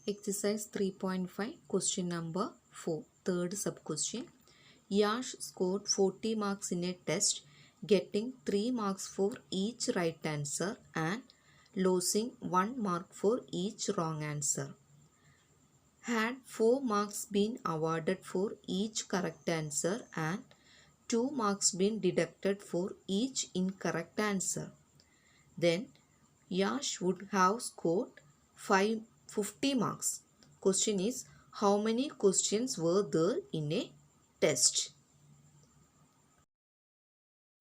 Exercise 3.5, question number 4, third sub-question. Yash scored 40 marks in a test, getting 3 marks for each right answer and losing 1 mark for each wrong answer. Had 4 marks been awarded for each correct answer and 2 marks been deducted for each incorrect answer, then Yash would have scored 50 marks. Question is, how many questions were there in a test?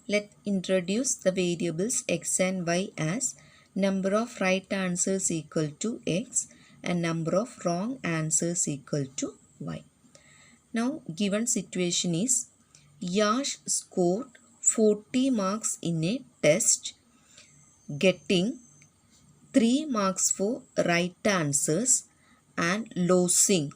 Let's introduce the variables x and y as number of right answers equal to x and number of wrong answers equal to y. Now given situation is Yash scored 40 marks in a test, getting 3 marks for right answers and losing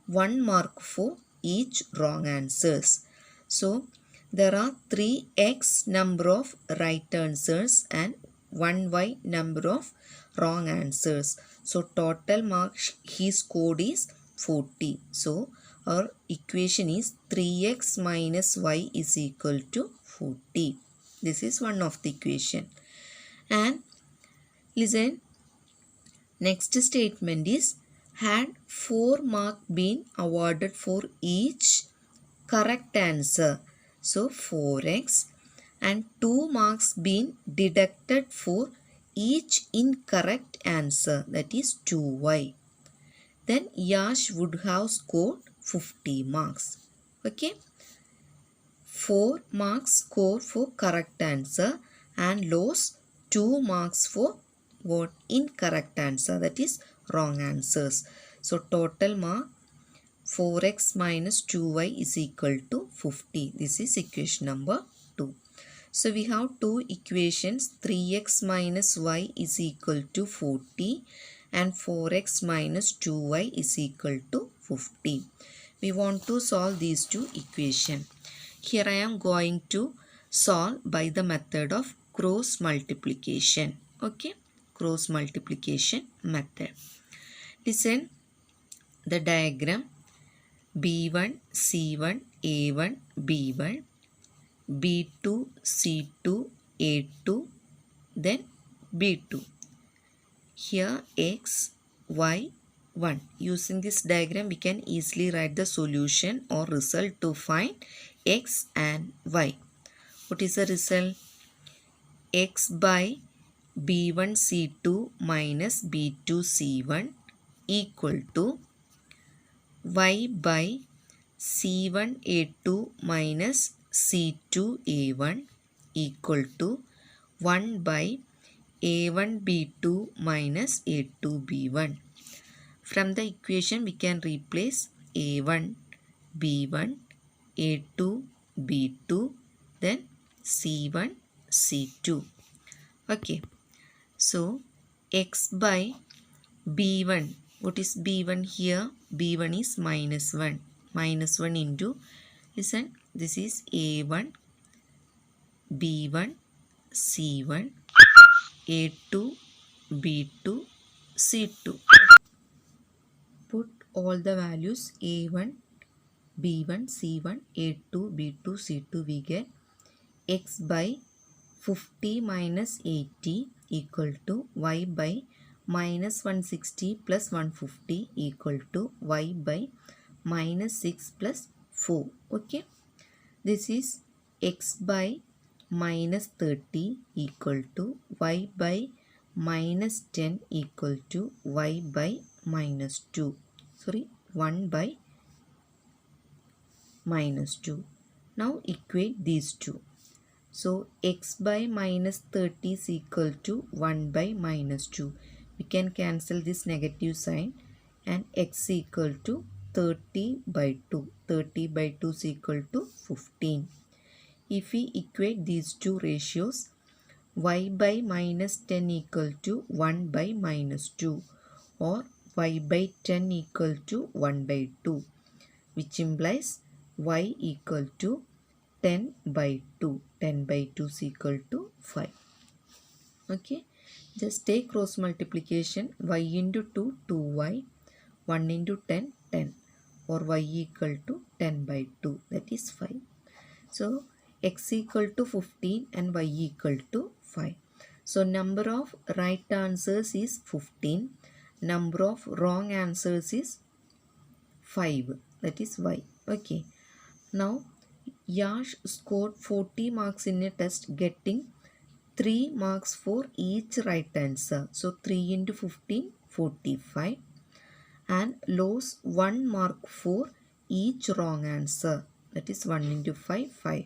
1 mark for each wrong answers. So there are 3x number of right answers and 1y number of wrong answers. So total marks he scored is 40. So our equation is 3x minus y is equal to 40. This is one of the equation. And listen, next statement is, had 4 mark been awarded for each correct answer, so 4x, and 2 marks been deducted for each incorrect answer, that is 2y, then Yash would have scored 50 marks. Okay, 4 marks score for correct answer and lost 2 marks for what? Incorrect answer, that is wrong answers. So total mark 4x minus 2y is equal to 50. This is equation number 2. So we have two equations, 3x minus y is equal to 40 and 4x minus 2y is equal to 50. We want to solve these two equations. Here I am going to solve by the method of cross multiplication. Okay, cross multiplication method. Listen, the diagram B1, C1, A1, B1, B2, C2, A2, then B2. Here X, Y, 1. Using this diagram, we can easily write the solution or result to find X and Y. What is the result? X by B1 C2 minus B2 C1 equal to Y by C1 A2 minus C2 A1 equal to 1 by A1 B2 minus A2 B1. From the equation, we can replace A1 B1, A2 B2, then C1 C2. Okay, so X by B1, what is B1 here? B1 is minus 1. Minus 1 into, listen, this is A1, B1, C1, A2, B2, C2. Put all the values A1, B1, C1, A2, B2, C2, we get X by 50 minus 80 equal to Y by minus 160 plus 150 equal to Y by minus 6 plus 4. Okay, this is X by minus 30 equal to Y by minus 10 equal to Y by minus 2. 1 by minus 2. Now equate these two. So x by minus 30 is equal to 1 by minus 2. We can cancel this negative sign and x equal to 30 by 2. 30 by 2 is equal to 15. If we equate these two ratios, y by minus 10 equal to 1 by minus 2 or y by 10 equal to 1 by 2, which implies y equal to 10 by 2. 10 by 2 is equal to 5. Okay. Just take cross multiplication. Y into 2, 2y. 1 into 10, 10. Or y equal to 10 by 2. That is 5. So x equal to 15 and y equal to 5. So number of right answers is 15. Number of wrong answers is 5. That is y. Okay. Now Yash scored 40 marks in a test, getting 3 marks for each right answer. So 3 into 15, 45. And lost 1 mark for each wrong answer. That is 1 into 5, 5.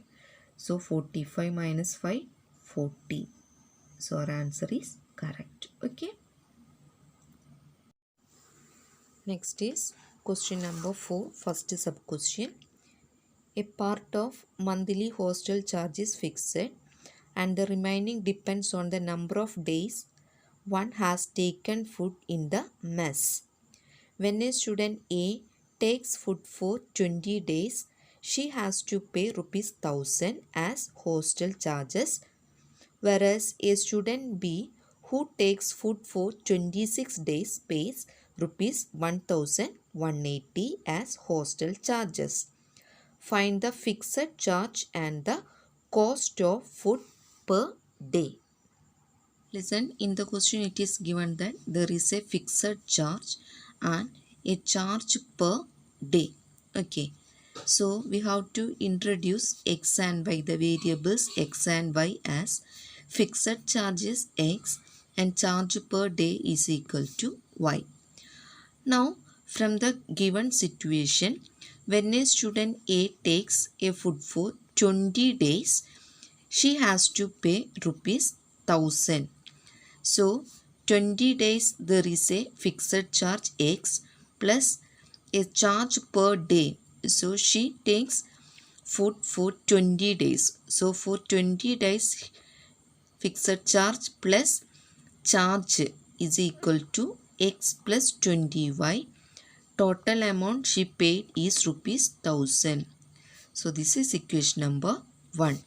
So 45 minus 5, 40. So our answer is correct. Okay. Next is question number 4, first sub question. A part of monthly hostel charge is fixed and the remaining depends on the number of days one has taken food in the mess. When a student A takes food for 20 days, she has to pay rupees 1000 as hostel charges, whereas a student B who takes food for 26 days pays rupees 1180 as hostel charges. Find the fixed charge and the cost of food per day. Listen, in the question it is given that there is a fixed charge and a charge per day. Okay. So we have to introduce x and y, the variables x and y, as fixed charge is x and charge per day is equal to y. Now from the given situation, when a student A takes a food for 20 days, she has to pay rupees 1000. So 20 days there is a fixed charge x plus a charge per day. So she takes food for 20 days. So for 20 days fixed charge plus charge is equal to x plus 20y. Total amount she paid is rupees 1000. So this is equation number 1.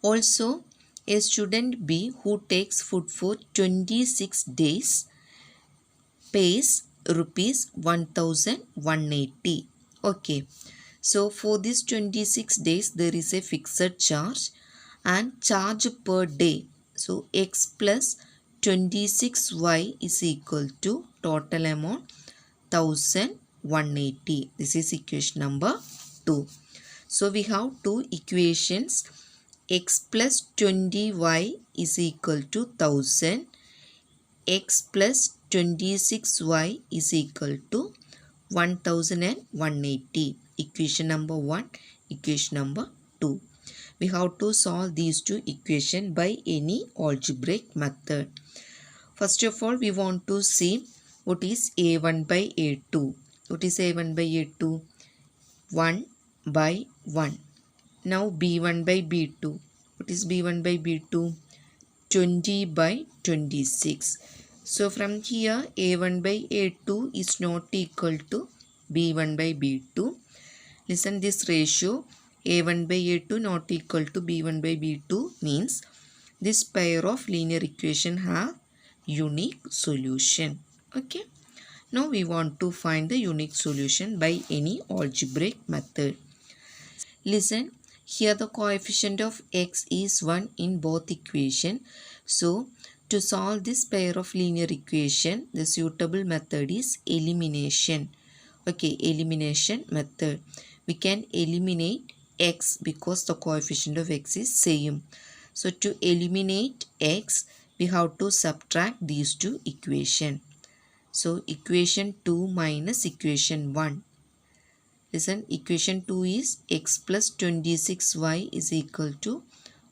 Also, a student B who takes food for 26 days pays rupees 1180. Okay. So for this 26 days there is a fixed charge and charge per day. So x plus 26y is equal to total amount 1180. This is equation number 2. So we have two equations. X plus 20y is equal to 1000. X plus 26y is equal to 1180. Equation number 1, equation number 2. We have to solve these two equations by any algebraic method. First of all, we want to see what is a1 by a2. What is a1 by a2? 1 by 1. Now b1 by b2. What is b1 by b2? 20 by 26. So from here a1 by a2 is not equal to b1 by b2. Listen, this ratio a1 by a2 not equal to b1 by b2 means this pair of linear equation have unique solution. Okay. Now we want to find the unique solution by any algebraic method. Listen, here the coefficient of x is 1 in both equation. So to solve this pair of linear equation, the suitable method is elimination. Okay, elimination method. We can eliminate x because the coefficient of x is same. So to eliminate x, we have to subtract these two equations. So equation 2 minus equation 1. Listen, equation 2 is x plus 26y is equal to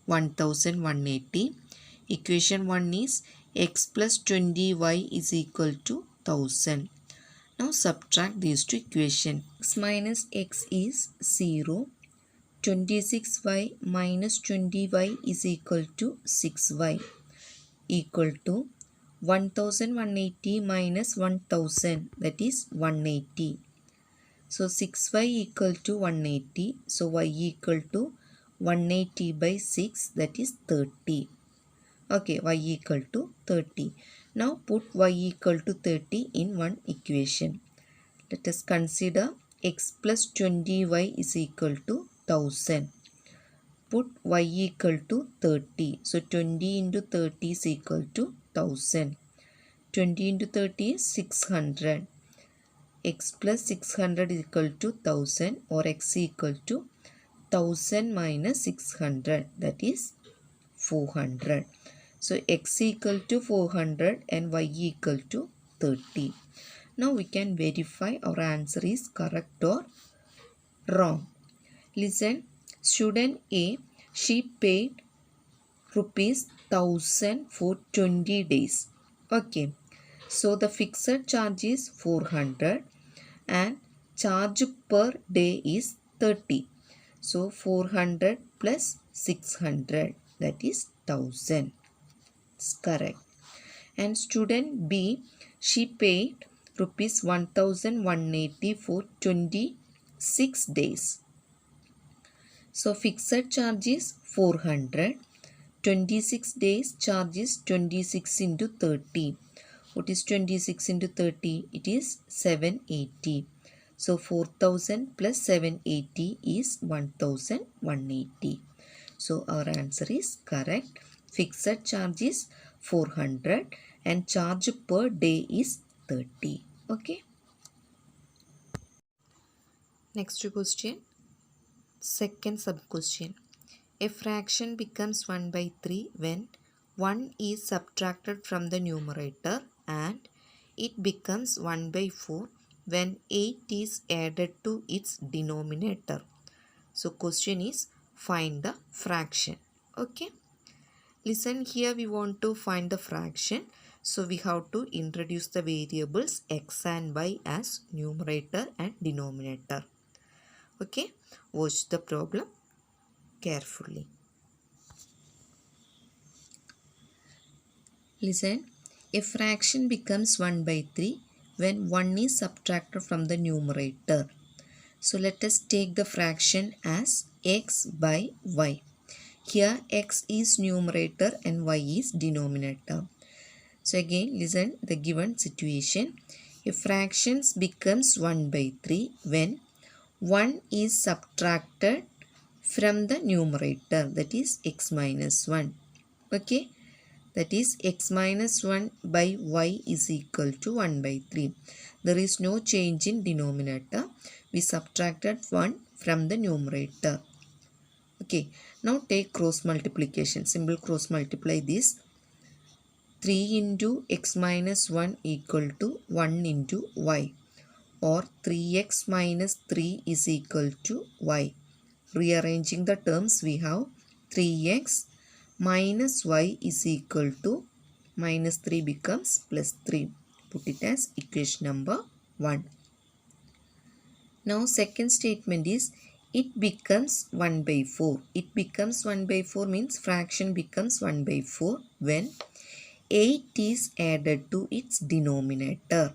1180. Equation 1 is x plus 20y is equal to 1000. Now subtract these two equations. X minus x is 0. 26y minus 20y is equal to 6y equal to 1180 minus 1000, that is 180. So 6y equal to 180. So y equal to 180 by 6, that is 30. Okay, y equal to 30. Now put y equal to 30 in one equation. Let us consider x plus 20y is equal to 1000. Put y equal to 30. So 20 into 30 is equal to 1000. 20 into 30 is 600. X plus 600 is equal to 1000, or x equal to 1000 minus 600, that is 400. So x equal to 400 and y equal to 30. Now we can verify our answer is correct or wrong. Listen, student A, she paid rupees 1000 for 20 days. Okay, so the fixed charge is 400 and charge per day is 30. So 400 plus 600, that is 1000. It's correct. And student B, she paid rupees 1180 for 26 days. So fixed charge is 400. 26 days charge is 26 into 30. What is 26 into 30? It is 780. So 4000 plus 780 is 1180. So our answer is correct. Fixed charge is 400 and charge per day is 30. Okay. Next question. Second sub question. A fraction becomes 1 by 3 when 1 is subtracted from the numerator, and it becomes 1 by 4 when 8 is added to its denominator. So question is find the fraction. Okay. Listen, here we want to find the fraction. So we have to introduce the variables x and y as numerator and denominator. Okay. Watch the problem carefully. Listen, a fraction becomes 1 by 3 when 1 is subtracted from the numerator. So let us take the fraction as x by y. Here x is numerator and y is denominator. So again listen the given situation. A fraction becomes 1 by 3 when 1 is subtracted from the numerator, that is x minus 1. Okay. That is x minus 1 by y is equal to 1 by 3. There is no change in denominator. We subtracted 1 from the numerator. Okay. Now take cross multiplication. Simple cross multiply this. 3 into x minus 1 equal to 1 into y, or 3x minus 3 is equal to y. Rearranging the terms, we have 3x minus y is equal to minus 3 becomes plus 3. Put it as equation number 1. Now second statement is it becomes 1 by 4. It becomes 1 by 4 means fraction becomes 1 by 4 when 8 is added to its denominator.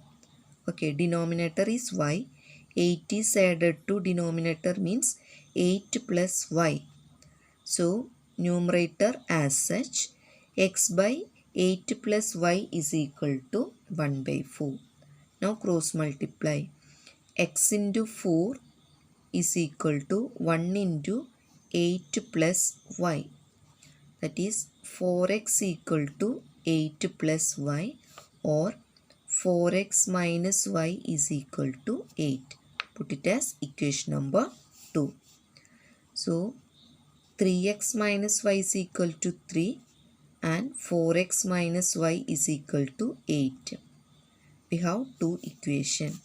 Okay, denominator is y. 8 is added to denominator means 8 plus y. So numerator as such, x by 8 plus y is equal to 1 by 4. Now cross multiply. X into 4 is equal to 1 into 8 plus y. That is 4x equal to 8 plus y, or 4x minus y is equal to 8. Put it as equation number 2. So 3x minus y is equal to 3 and 4x minus y is equal to 8. We have two equations.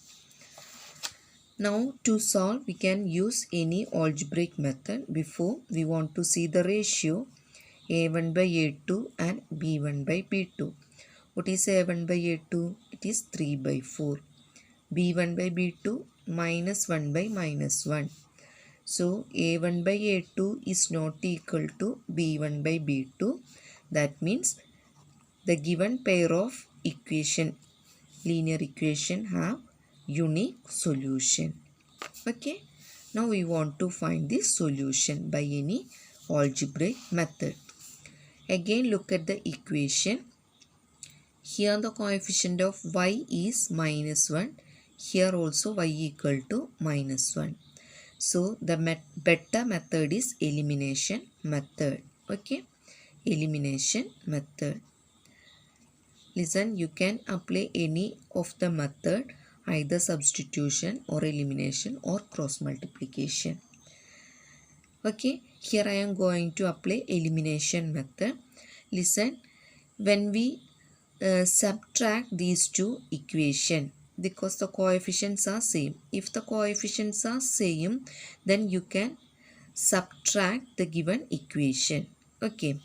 Now to solve, we can use any algebraic method. Before, we want to see the ratio a1 by a2 and b1 by b2. What is a1 by a2? It is 3 by 4. b1 by b2 minus 1 by minus 1. So a1 by a2 is not equal to b1 by b2. That means the given pair of equation, linear equation, have unique solution. Okay. Now we want to find the solution by any algebraic method. Again look at the equation. Here the coefficient of y is minus 1. Here also y equal to minus 1. So the better method is elimination method. Okay. Elimination method. Listen, you can apply any of the method, either substitution or elimination or cross multiplication. Okay, here I am going to apply elimination method. Listen, when we subtract these two equations, because the coefficients are same. If the coefficients are same, then you can subtract the given equation. Okay,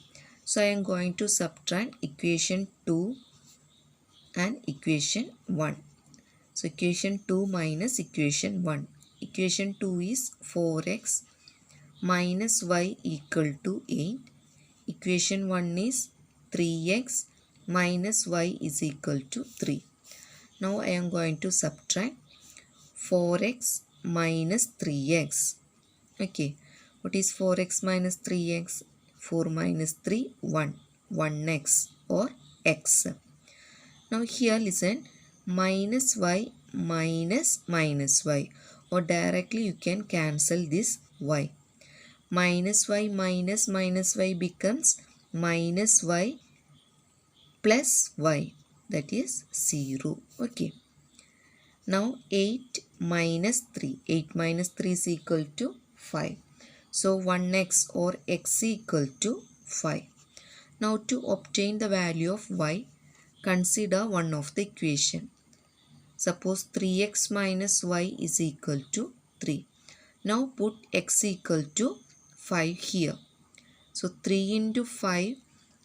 so I am going to subtract equation 2 and equation 1. So equation 2 minus equation 1. Equation 2 is 4x minus y equal to 8. Equation 1 is 3x minus y is equal to 3. Now I am going to subtract 4x minus 3x. Okay, what is 4x minus 3x? 4 minus 3, 1. 1x or x. Now here listen, minus y minus minus y, or directly you can cancel this y. Minus y minus minus y becomes minus y plus y, that is 0. Okay. Now 8 minus 3. 8 minus 3 is equal to 5. So 1x or x equal to 5. Now to obtain the value of y, consider one of the equation. Suppose 3x minus y is equal to 3. Now put x equal to 5 here. So 3 into 5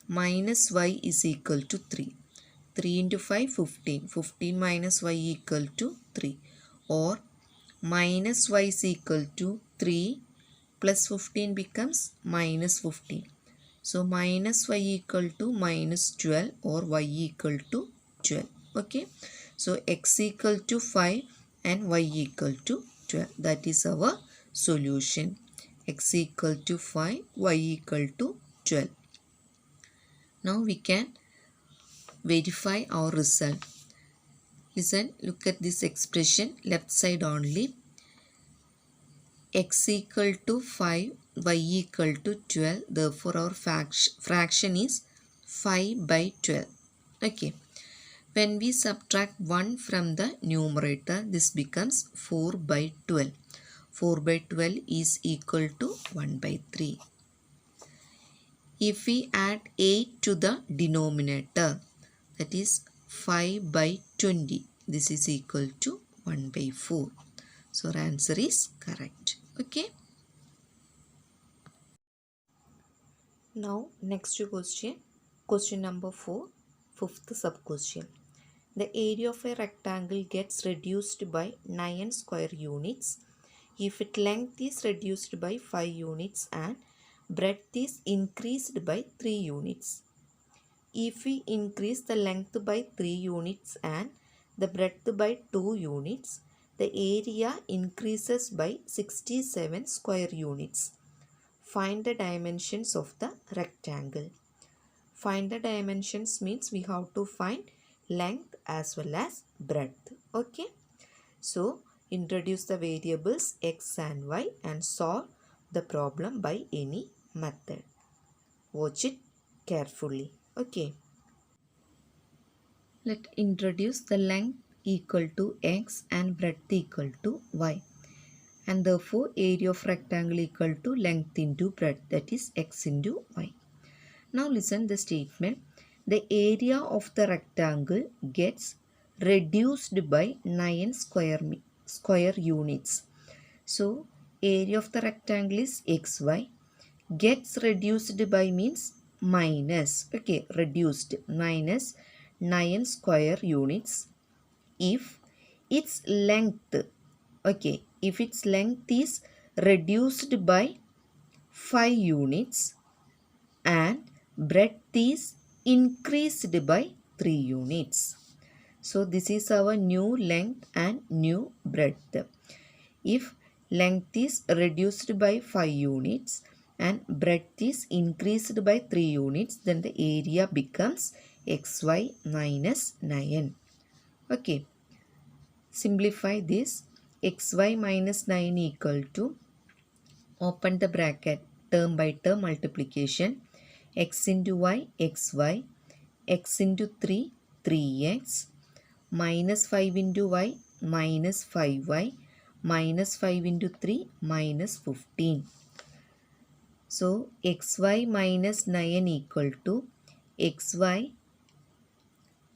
minus y is equal to 3. 3 into 5, 15. 15 minus y equal to 3. Or minus y is equal to 3 plus 15 becomes minus 15. So minus y equal to minus 12 or y equal to 12. Okay. So x equal to 5 and y equal to 12. That is our solution. X equal to 5, y equal to 12. Now we can verify our result. Listen, look at this expression, left side only. X equal to 5, y equal to 12. Therefore, our fraction is 5 by 12. Okay. When we subtract 1 from the numerator, this becomes 4 by 12. 4 by 12 is equal to 1 by 3. If we add 8 to the denominator, that is 5 by 20, this is equal to 1 by 4. So our answer is correct. Okay. Now next question. Question number 4. Fifth sub question. The area of a rectangle gets reduced by 9 square units if its length is reduced by 5 units and breadth is increased by 3 units. If we increase the length by 3 units and the breadth by 2 units, the area increases by 67 square units. Find the dimensions of the rectangle. Find the dimensions means we have to find length as well as breadth. Okay. So introduce the variables x and y and solve the problem by any method. Watch it carefully. Okay. Let's introduce the length equal to x and breadth equal to y. And therefore area of rectangle equal to length into breadth, that is x into y. Now listen the statement. The area of the rectangle gets reduced by 9 square units. So area of the rectangle is xy. Gets reduced by means minus. Okay, reduced minus 9 square units. If its length, okay, if its length is reduced by 5 units and breadth is increased by 3 units. So this is our new length and new breadth. If length is reduced by 5 units and breadth is increased by 3 units, then the area becomes xy minus 9. Okay, simplify this. Xy minus 9 equal to, open the bracket, term by term multiplication, x into y, xy, x into 3, 3x, minus 5 into y, minus 5y, minus 5 into 3, minus 15. So, xy minus 9 equal to xy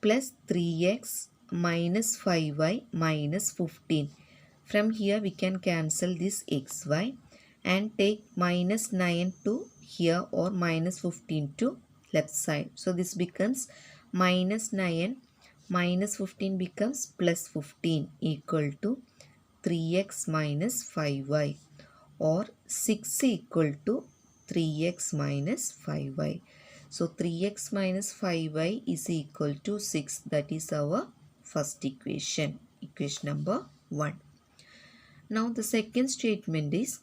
plus 3x minus 5y minus 15. From here we can cancel this xy and take minus 9 to here or minus 15 to left side. So this becomes minus 9 minus 15 becomes plus 15 equal to 3x minus 5y, or 6 equal to 3x minus 5y. So 3x minus 5y is equal to 6. That is our first equation, equation number 1. Now the second statement is,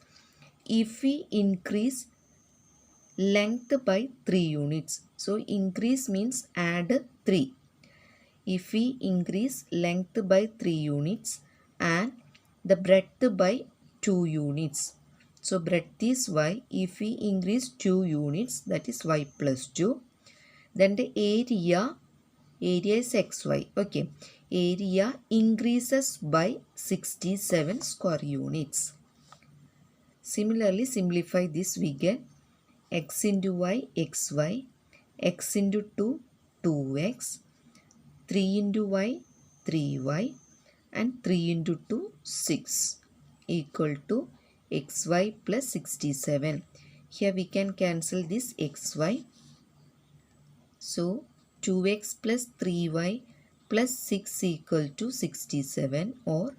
if we increase length by 3 units. So increase means add 3. If we increase length by 3 units and the breadth by 2 units. So breadth is y. If we increase 2 units, that is y plus 2. Then the area is xy. Okay. Area increases by 67 square units. Similarly, simplify this, we get x into y, xy, x into 2, 2x, 3 into y, 3y, and 3 into 2, 6 equal to xy plus 67. Here we can cancel this xy. So 2x plus 3y plus 6 equal to 67, or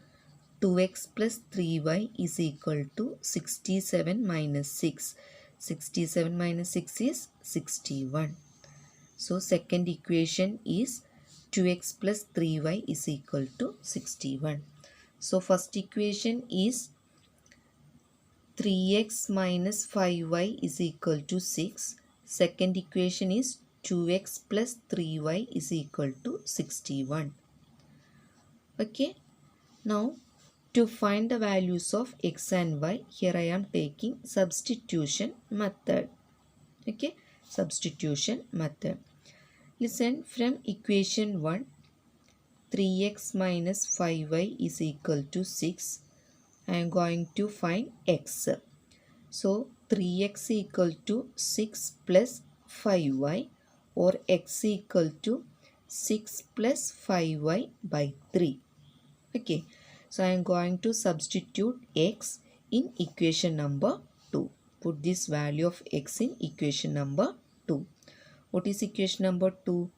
2x plus 3y is equal to 67 minus 6. 67 minus 6 is 61. So second equation is 2x plus 3y is equal to 61. So first equation is 3x minus 5y is equal to 6. Second equation is 2x plus 3y is equal to 61. Okay. Now to find the values of x and y, here I am taking substitution method. Okay. Substitution method. Listen, from equation 1, 3x minus 5y is equal to 6. I am going to find x. So 3x equal to 6 plus 5y, or x equal to 6 plus 5y by 3. Okay. So I am going to substitute x in equation number 2. Put this value of x in equation number 2. What is equation number 2?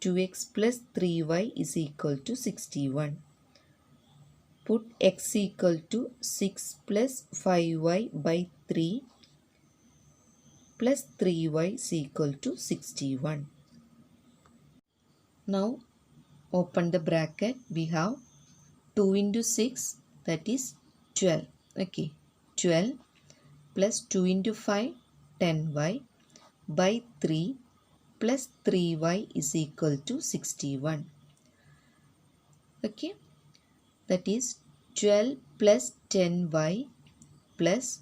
2x plus 3y is equal to 61. Put x equal to 6 plus 5y by 3 plus 3y is equal to 61. Now open the bracket. We have 2 into 6, that is 12. Okay, 12 plus 2 into 5, 10y by 3 plus 3y is equal to 61. Okay, that is 12 plus 10y plus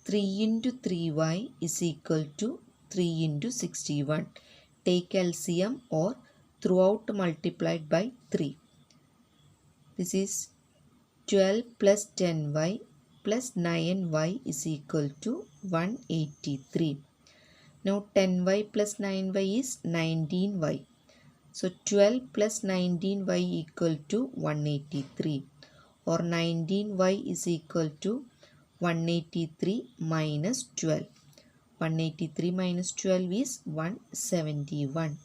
3 into 3y is equal to 3 into 61. Take LCM, or throughout multiplied by 3. This is 12 plus 10y plus 9y is equal to 183. Now 10y plus 9y is 19y. So 12 plus 19y equal to 183, or 19y is equal to 183 minus 12. 183 minus 12 is 171.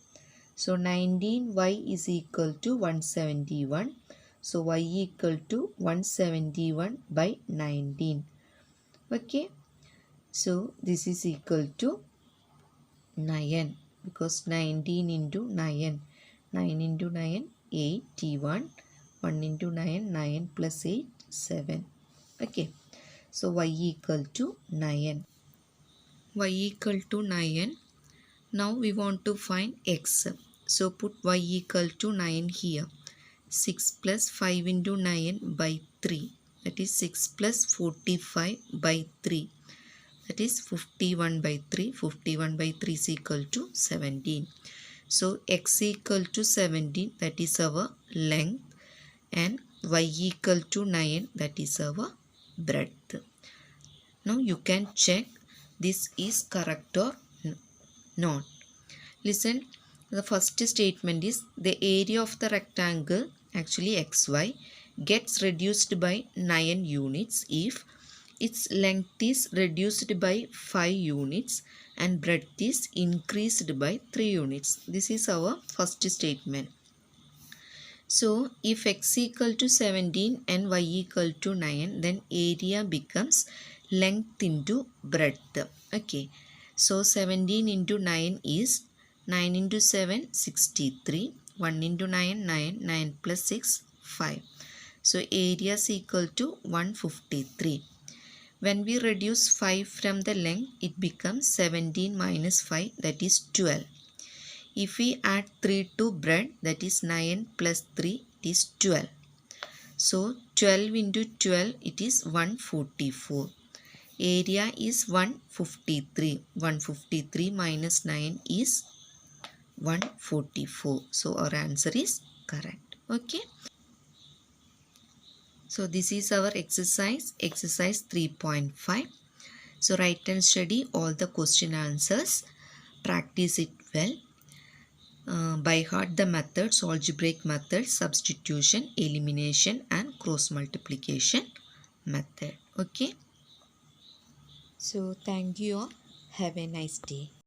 So 19y is equal to 171. So y equal to 171 by 19. Okay. So this is equal to 9, because 19 into 9. 9 into 9, 81. 1 into 9, 9 plus 8, 7. Okay. So y equal to 9. y equal to 9. Now we want to find x. So put y equal to 9 here. 6 plus 5 into 9 by 3. That is 6 plus 45 by 3. That is 51 by 3. 51 by 3 is equal to 17. So x equal to 17, that is our length, and y equal to 9, that is our breadth. Now you can check this is correct or not. Listen, the first statement is the area of the rectangle, actually xy, gets reduced by 9 units if its length is reduced by 5 units and breadth is increased by 3 units. This is our first statement. So, if x equal to 17 and y equal to 9, then area becomes length into breadth. Okay. So, 17 into 9 is 9 into 7, 63. 1 into 9, 9. 9 plus 6, 5. So, area is equal to 153. When we reduce 5 from the length, it becomes 17 minus 5, that is 12. If we add 3 to breadth, that is 9 plus 3, it is 12. So 12 into 12, it is 144. Area is 153. 153 minus 9 is 144. So our answer is correct. Okay. So this is our exercise 3.5. So write and study all the question answers. Practice it well. By heart the methods, algebraic methods, substitution, elimination and cross multiplication method. Okay. So thank you all. Have a nice day.